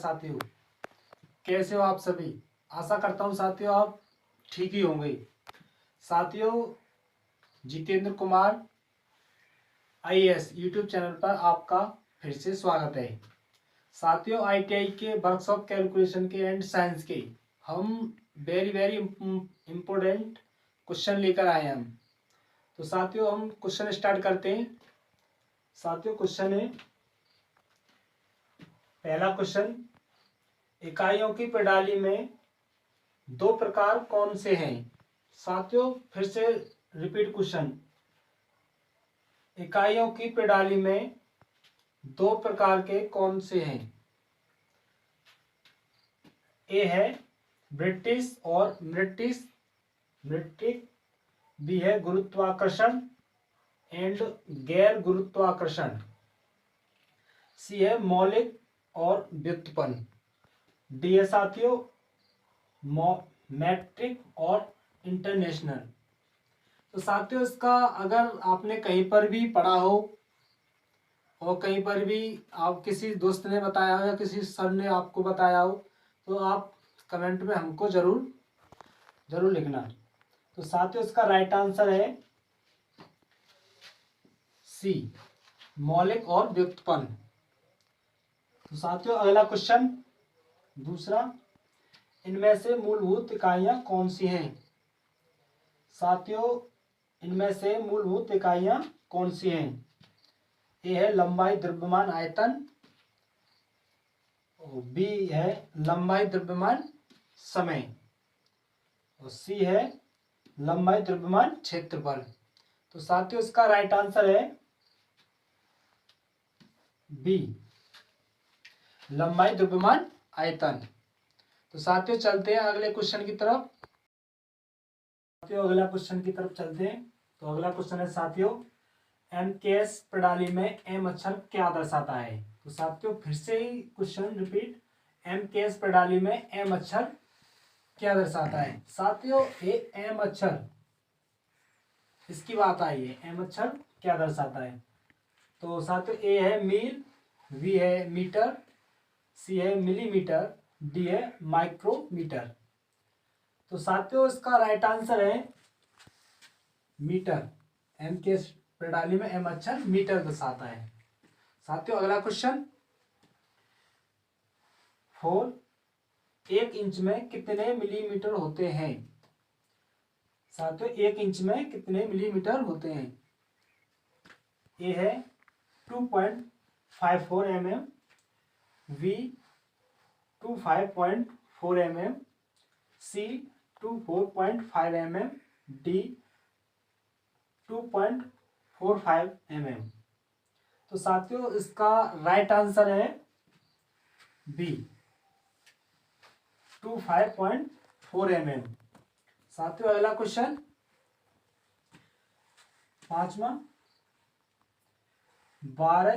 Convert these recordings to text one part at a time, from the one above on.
साथियों, कैसे हो आप सभी। आशा करता हूँ साथियों आप ठीक ही होंगे। साथियों, Jitendra Kumar IAS YouTube channel पर आपका फिर से स्वागत है। साथियों, आईटीआई के वर्कशॉप कैलकुलेशन के एंड साइंस के हम वेरी इम्पोर्टेंट क्वेश्चन लेकर आए हैं हम। तो साथियों, हम क्वेश्चन स्टार्ट करते हैं। साथियों, क्वेश्चन है, पहला क्वेश्चन, इकाइयों की प्रणाली में दो प्रकार कौन से हैं। साथियों, फिर से रिपीट क्वेश्चन, इकाइयों की प्रणाली में दो प्रकार के कौन से हैं। ए है ब्रिटिश और मीट्रिक, बी है गुरुत्वाकर्षण एंड गैर गुरुत्वाकर्षण, सी है मौलिक और व्युत्पन्न, डी है साथियों मैट्रिक और इंटरनेशनल। तो साथियों, इसका अगर आपने कहीं पर भी पढ़ा हो और कहीं पर भी आप किसी दोस्त ने बताया हो या किसी सर ने आपको बताया हो तो आप कमेंट में हमको जरूर लिखना। तो साथियों, इसका राइट आंसर है सी, मौलिक और व्युत्पन्न। तो साथियों, अगला क्वेश्चन दूसरा, इनमें से मूलभूत इकाइयां कौन सी हैं। साथियों, इनमें से मूलभूत इकाइयां कौन सी हैं। ए है लंबाई द्रव्यमान आयतन, बी है लंबाई द्रव्यमान समय, और सी है लंबाई द्रव्यमान क्षेत्रफल। तो साथियों, इसका राइट आंसर है बी, लंबाई द्रव्यमान आयतन। तो साथियों, चलते हैं अगले क्वेश्चन की तरफ। साथियों, अगला क्वेश्चन की तरफ चलते हैं। तो अगला क्वेश्चन है साथियों, एमकेएस प्रणाली में एम अक्षर क्या दर्शाता है। तो साथियों, फिर से ही क्वेश्चन रिपीट, एमकेएस प्रणाली में एम अक्षर क्या दर्शाता है। साथियों, ये एम अक्षर, इसकी बात आई है, एम अक्षर क्या दर्शाता है। तो साथियों, ए है मील, बी है मीटर, सी है मिलीमीटर, डी है माइक्रोमीटर। तो साथियों, इसका राइट आंसर है मीटर। एम के प्रणाली में एम अक्षर मीटर दर्शाता है। साथियों, अगला क्वेश्चन 4, 1 इंच में कितने मिलीमीटर होते हैं। साथियों, 1 इंच में कितने मिलीमीटर होते हैं। ए है 2.54 mm, बी 25.4 mm, सी 24.5 mm, डी 2.45 mm। तो साथियों, इसका राइट आंसर है बी, 25.4 mm। साथियों, अगला क्वेश्चन 5वां, 12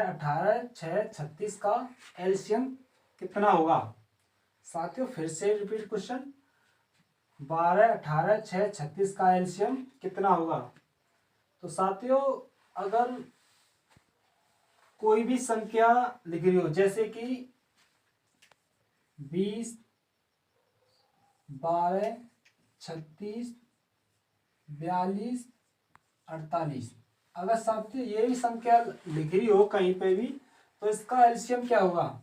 18 6 36 का एलसीएम कितना होगा। साथियों, फिर से रिपीट क्वेश्चन, 12 18 6 36 का एलसीएम कितना होगा। तो साथियों, अगर कोई भी संख्या लिख रही हो, जैसे कि 20 12 36 42 48, अगर साथियों ये भी संख्या लिख रही हो कहीं पे भी तो इसका एलसीएम क्या होगा।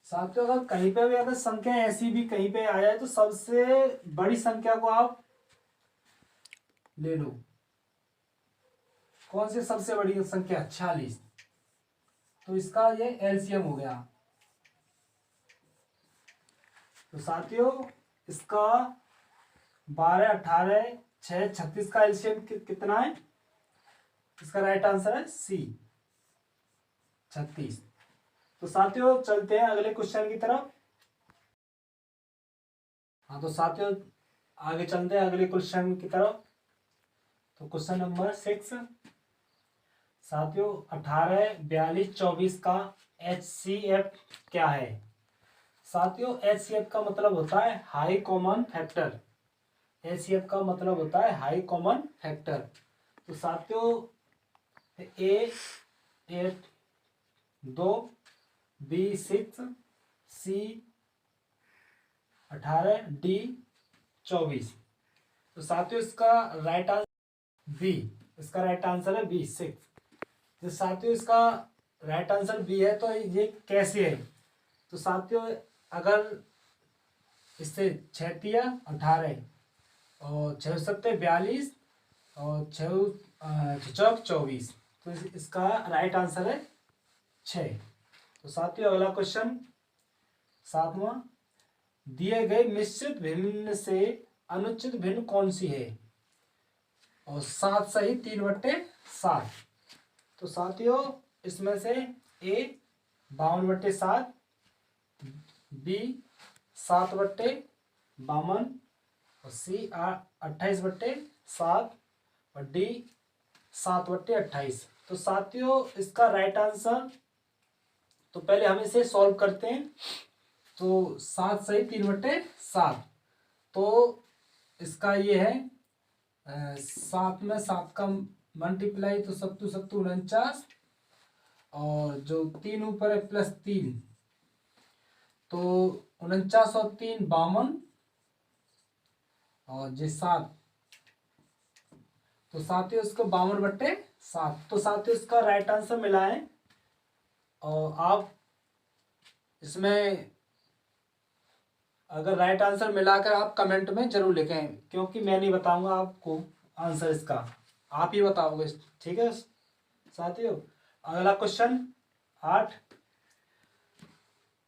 साथियों, अगर कहीं पे भी अगर संख्या ऐसी भी कहीं पे आ जाए तो सबसे बड़ी संख्या को आप ले लो। कौन सी सबसे बड़ी संख्या, 46। तो इसका ये एलसीएम हो गया। तो साथियों, इसका 12 18 6 36 का एलसीएम कितना है। इसका राइट आंसर है सी, 36। तो साथियों, चलते हैं अगले क्वेश्चन की तरफ। हाँ, तो साथियों आगे चलते हैं अगले क्वेश्चन की तरफ। तो क्वेश्चन नंबर 6, साथियों 18 42 24 का HCF क्या है। साथियों, HCF का मतलब होता है हाई कॉमन फैक्टर। HCF का मतलब होता है हाई कॉमन फैक्टर। तो साथियों, ए 8 2, बी 6, सी 18, डी 24। तो साथियों इसका राइट आंसर बी, इसका राइट आंसर है बी 6। तो साथियों इसका राइट आंसर बी है। तो ये कैसे है? तो साथियों अगर इससे 6 18 और 6 7 42 और 6 चौक 24, तो इसका राइट आंसर है 6। तो साथियों अगला क्वेश्चन 7वां, दिए गए मिश्रित भिन्न से अनुचित भिन्न कौन सी है? और 7 सही 3/7। तो साथियों इसमें से ए 52/7, बी 7/52 और सी 28/7 और डी 7/28। तो साथियों इसका राइट आंसर, तो पहले हम इसे सॉल्व करते हैं। तो 7 सही 3/7, तो इसका ये है 7 में 7 का मल्टीप्लाई, तो 7 7 49 और जो 3 ऊपर है +3, तो 49 और 3 52 और ये 7, तो साथियों इसको 52/7। तो साथियों इसका राइट आंसर मिला है। और आप इसमें अगर राइट आंसर मिलाकर आप कमेंट में जरूर लिखें, क्योंकि मैं नहीं बताऊंगा आपको आंसर इसका, आप ही बताओगे। ठीक है साथियों। अगला क्वेश्चन 8,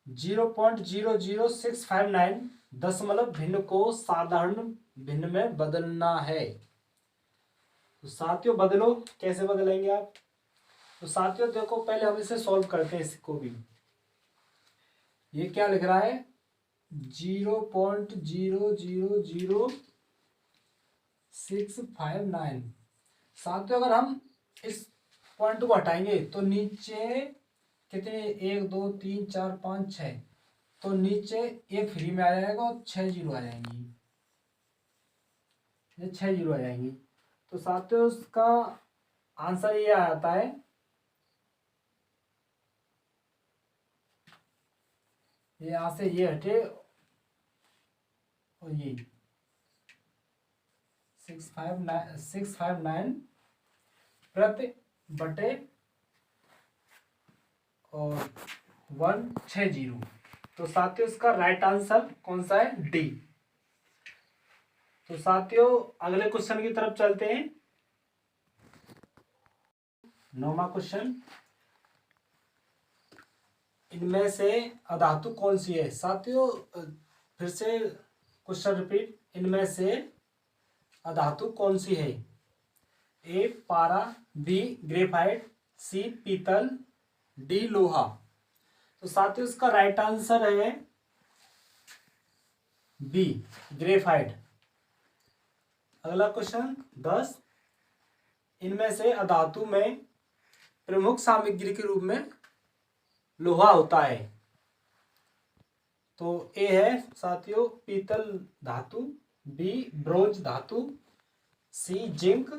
0.00659 दशमलव भिन्न को साधारण भिन्न में बदलना है। तो साथियों बदलो, कैसे बदलेंगे आप? तो साथियों देखो पहले हम इसे सॉल्व करते हैं। इसको भी ये क्या लिख रहा है 0.0000659। साथियों अगर हम इस पॉइंट को हटाएंगे तो नीचे कितने 1 2 3 4 5 6, तो नीचे ये फ्री में आ जाएगा और 6 जीरो आ जाएंगी, ये 6 जीरो आ जाएंगी। तो साथियों उसका आंसर ये आता है ये यहां से ये हटे और ये 659 प्रति बटे और 160। तो साथियों इसका राइट आंसर कौन सा है? डी। तो साथियों अगले क्वेश्चन की तरफ चलते हैं। 9वां क्वेश्चन, इनमें से अधातु कौन सी है? साथियों फिर से क्वेश्चन रिपीट, इनमें से अधातु कौन सी है? ए पारा, बी ग्रेफाइट, सी पीतल, डी लोहा। तो साथियों इसका राइट आंसर है बी ग्रेफाइट। अगला क्वेश्चन 10, इनमें से अधातु में प्रमुख सामग्री के रूप में लोहा होता है। तो ए है साथियों पीतल धातु, बी ब्रोंज धातु, सी जिंक,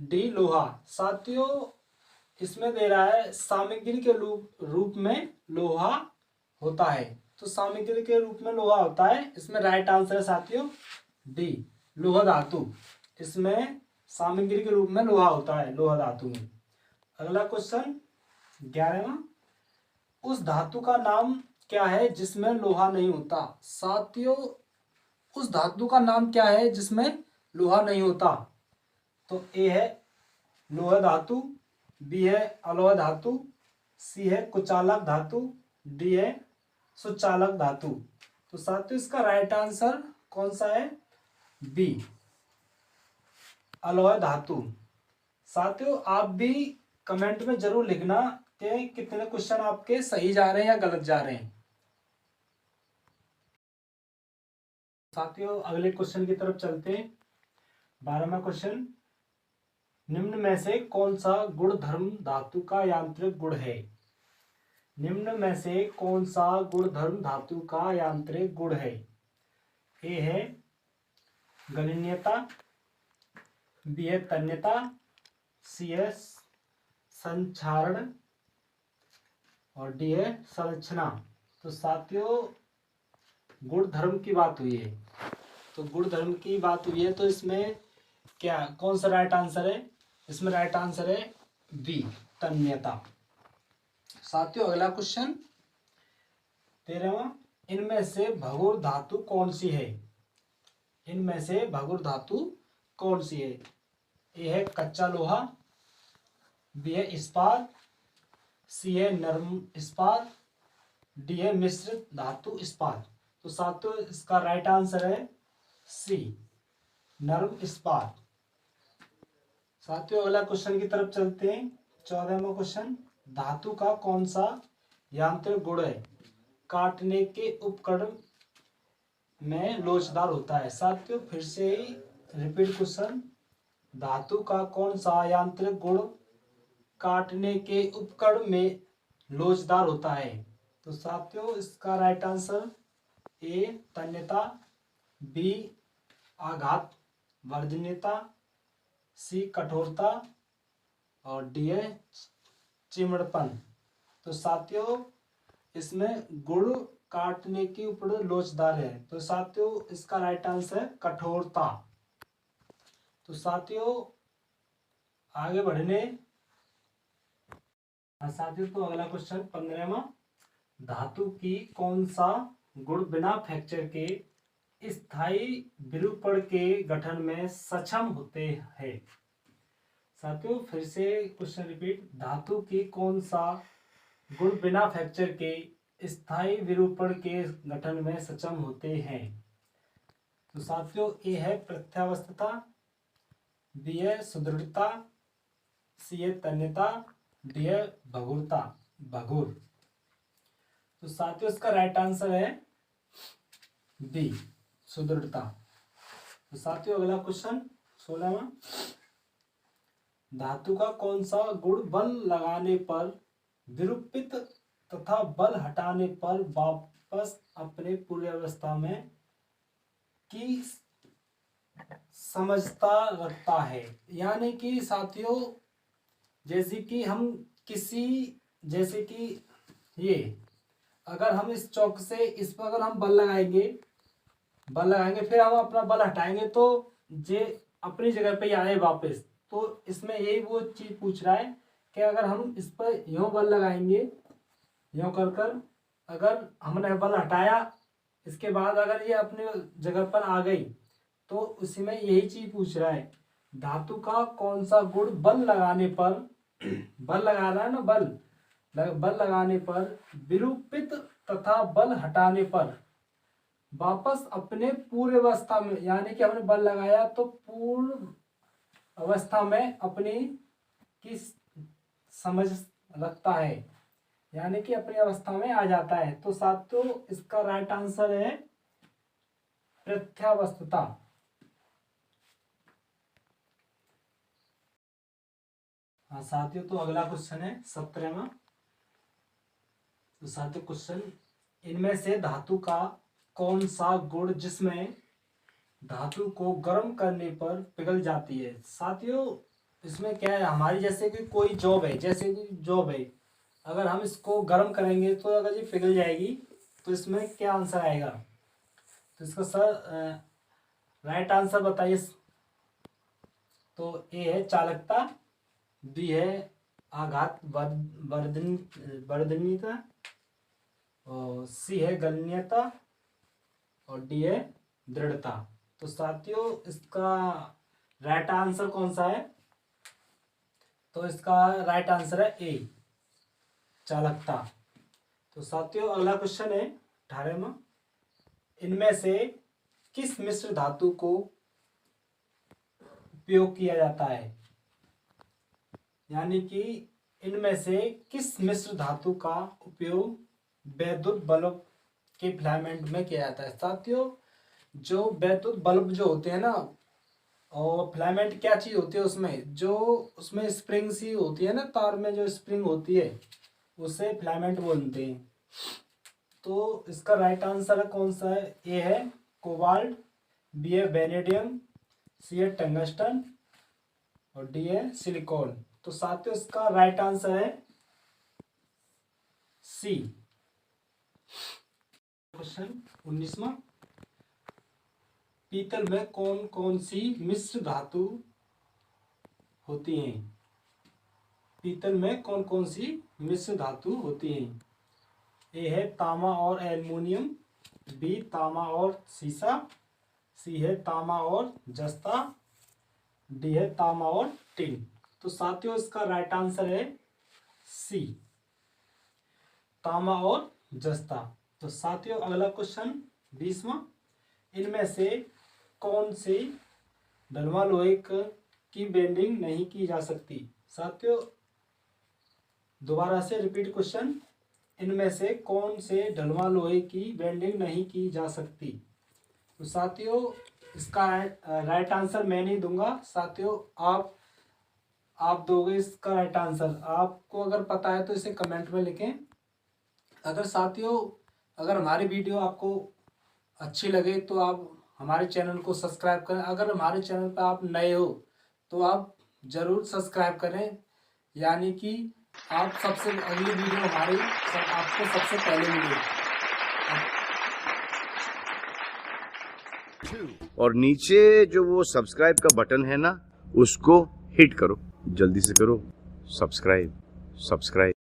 डी लोहा। साथियों इसमें दे रहा है सामग्री के रूप में लोहा होता है। तो सामग्री के रूप में लोहा होता है, इसमें राइट आंसर है साथियों डी लोहा धातु। इसमें सामग्री के रूप में लोहा होता है, लोहा धातु में। अगला क्वेश्चन 11वां, उस धातु का नाम क्या है जिसमें लोहा नहीं होता? साथियों उस धातु का नाम क्या है जिसमें लोहा नहीं होता? तो ए है लोहा धातु, बी है अलोह धातु, सी है कुचालक धातु, डी है सुचालक धातु। तो साथियों इसका राइट आंसर कौन सा है? बी अलोह धातु। साथियों आप भी कमेंट में जरूर लिखना कि कितने क्वेश्चन आपके सही जा रहे हैं या गलत जा रहे हैं। साथियों अगले क्वेश्चन की तरफ चलते हैं। 12वां क्वेश्चन, निम्न में से कौन सा गुणधर्म धातु का यांत्रिक गुण है? निम्न में से कौन सा गुणधर्म धातु का यांत्रिक गुण है? ए है गलनीयता, बी है तन्यता, सी है संक्षारण और डी है संरचना। तो साथियों गुण धर्म की बात हुई है, तो गुण धर्म की बात हुई है, तो इसमें क्या कौन सा राइट आंसर है? इसमें राइट आंसर है बी, तन्यता। साथियों अगला क्वेश्चन 13वां, इनमें से भंगुर धातु कौन सी है? इनमें से भंगुर धातु कौन सी है? ए है कच्चा लोहा, बी है इस्पात, सी है नरम इस्पात, डी है मिश्रित धातु इस्पात। तो साथियों इसका राइट आंसर है सी, नरम इस्पात। साथियों अगला क्वेश्चन की तरफ चलते हैं। 14वां क्वेश्चन, धातु का कौन सा यांत्रिक गुण है काटने के उपकरण में लोचदार होता है? साथियों फिर से ही रिपीट क्वेश्चन, धातु का कौन सा यांत्रिक गुण काटने के उपकरण में लोचदार होता है? तो साथियों इसका राइट आंसर ए तन्यता, बी आघात वर्जनीयता, सी कठोरता और डी है चिमड़पन। तो साथियों इसमें गुण काटने के ऊपर लोचदार है, तो साथियों इसका राइट आंसर है कठोरता। तो साथियों आगे बढ़ने, साथियों तो अगला क्वेश्चन 15वां, धातु की कौन सा गुण बिना फ्रैक्चर के स्थायी विरूपण के गठन में सक्षम होते हैं? साथियों फिर से क्वेश्चन रिपीट, धातु की कौन सा गुण बिना फ्रैक्चर के स्थायी विरूपण के गठन में सक्षम होते हैं? तो साथियों ए है प्रत्यावस्था, बी है सुदृढ़ता, सी है तन्यता, डी है भंगुरता भंगुर। तो साथियों इसका राइट आंसर है बी सुदृढ़ता। तो साथियों अगला क्वेश्चन 16वां, धातु का कौन सा गुण बल लगाने पर विरूपित तथा बल हटाने पर वापस अपने पूर्व अवस्था में की समझता रखता है? यानी कि साथियों जैसे कि हम किसी, जैसे कि ये अगर हम इस चौक से इस पर अगर हम बल लगाएंगे फिर हम अपना बल हटाएंगे तो ये अपनी जगह पे ही आए वापस। तो इसमें यही वो चीज पूछ रहा है कि अगर हम इस पर यूं बल लगाएंगे, यूं कर अगर हमने बल हटाया, इसके बाद अगर ये अपनी जगह पर आ गई, तो उसी में यही चीज पूछ रहा है, धातु का कौन सा गुण बल लगाने पर बल लगा रहा है ना, बल लगाने पर विरूपित तथा बल हटाने पर वापस अपने पूर्व अवस्था में, यानी कि हमने बल लगाया तो पूर्व अवस्था में अपनी की समझ रखता है, यानी कि अपनी अवस्था में आ जाता है। तो साथियों इसका राइट आंसर है प्रत्यावस्था। हाँ साथियों तो अगला क्वेश्चन है 17वां। तो साथियों क्वेश्चन, इनमें से धातु का कौन सा गुण जिसमें धातु को गर्म करने पर पिघल जाती है? साथियों इसमें क्या है, हमारी जैसे कि कोई जॉब है, अगर हम इसको गर्म करेंगे तो अगर ये पिघल जाएगी, तो इसमें क्या आंसर आएगा? तो इसका सर राइट आंसर बताइए। तो ए है चालकता, बी है आघात वर्धनीयता, और सी है गलनीयता और डी है दृढ़ता। तो साथियों इसका राइट आंसर कौन सा है? तो इसका राइट आंसर है ए चालकता। तो साथियों अगला क्वेश्चन है 18वां, इनमें से किस मिश्र धातु को उपयोग किया जाता है? यानी कि इनमें से किस मिश्र धातु का उपयोग वैद्युत बल्ब के फिलामेंट में किया जाता है? साथियों जो वैद्युत बल्ब जो होते हैं ना, और फिलामेंट क्या चीज होती है उसमें, जो उसमें स्प्रिंग सी होती है ना, तार में जो स्प्रिंग होती है उसे फिलामेंट बोलते हैं। तो इसका राइट आंसर कौन सा है? ए है कोबाल्ट, बी है वेनेडियम, सी है टंगस्टन और डी है सिलिकॉन। तो साथियों इसका राइट आंसर है सी। क्वेश्चन 19वां, पीतल में कौन कौन सी मिश्र धातु होती हैं? पीतल में कौन कौन सी मिश्र धातु होती हैं? ए है तांबा और एल्युमिनियम, बी तांबा और सीसा, सी है तांबा और जस्ता, डी है तांबा और टिन। तो साथियों इसका राइट आंसर है सी, तांबा और जस्ता। तो साथियों अगला क्वेश्चन 20वां, इनमें से कौन सी ढलवां लोहे की बेंडिंग नहीं की जा सकती? साथियों दोबारा से रिपीट क्वेश्चन, इनमें से कौन से ढलवां लोहे की बेंडिंग नहीं की जा सकती? तो साथियों इसका राइट आंसर मैं नहीं दूंगा, साथियों आप दोगे इसका राइट आंसर। आपको अगर पता है तो इसे कमेंट में लिखें। अगर साथियों अगर हमारी वीडियो आपको अच्छी लगे तो आप हमारे चैनल को सब्सक्राइब करें। अगर हमारे चैनल पर आप नए हो तो आप ज़रूर सब्सक्राइब करें, यानी कि आप सबसे अगली वीडियो हमारी आपको सबसे पहले मिले। और नीचे जो वो सब्सक्राइब का बटन है ना, उसको हिट करो, जल्दी से करो सब्सक्राइब।